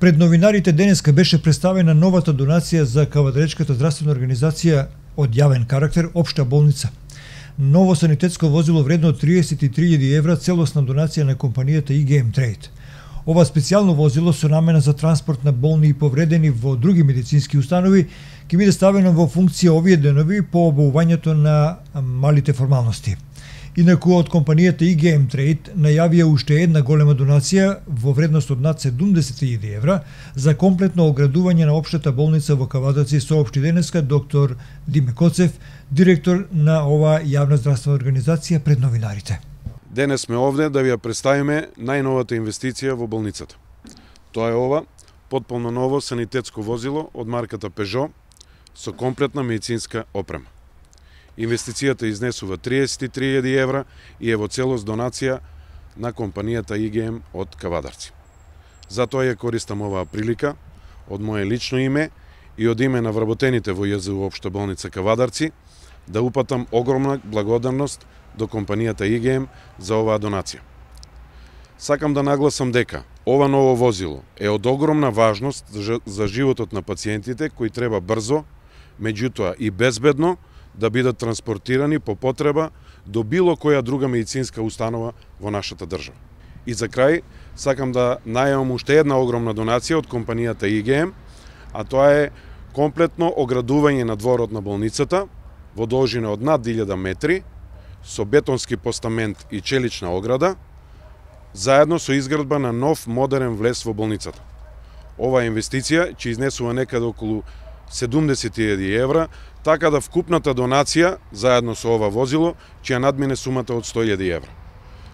Пред новинарите денеска беше представена новата донација за Кавадаречката здравствена организација од јавен карактер Општа болница. Ново санитетско возило вредно од 33.000 евра, целосна донација на компанијата IGM Trade. Ова специјално возило со намена за транспорт на болни и повредени во други медицински установи ќе биде ставено во функција овие денови по обувањето на малите формалности. Инаку од компанијата IGM Trade најавија уште една голема донација во вредност од над 70.000 евра за комплетно оградување на Општата болница во Кавадарци, соопшти денеска доктор Диме Коцев, директор на ова јавна здравствена организација пред новинарите. Денес сме овде да ви ја представиме најновата инвестиција во болницата. Тоа е ова потполно ново санитетско возило од марката Peugeot со комплетна медицинска опрема. Инвестицијата изнесува 33.000 евра и е во целост донација на компанијата IGM од Кавадарци. Затоа ја користам оваа прилика од моје лично име и од име на вработените во ЈЗУ Општа болница Кавадарци да упатам огромна благодарност до компанијата IGM за оваа донација. Сакам да нагласам дека ова ново возило е од огромна важност за животот на пациентите кои треба брзо, меѓутоа и безбедно да бидат транспортирани по потреба до било која друга медицинска установа во нашата држава. И за крај, сакам да најавам уште една огромна донација од компанијата IGM, а тоа е комплетно оградување на дворот на болницата во должина од над 1000 метри, со бетонски постамент и челична ограда, заедно со изградба на нов модерен влез во болницата. Оваа инвестиција ќе изнесува некаде околу 70.000 евра, така да вкупната донација, заедно со ова возило, ќе ја надмине сумата од 100.000 евра.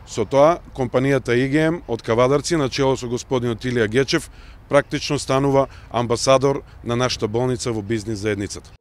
Со тоа, компанијата IGM од Кавадарци, на чело со господинот Илија Гечев, практично станува амбасадор на нашата болница во бизнис заедницата.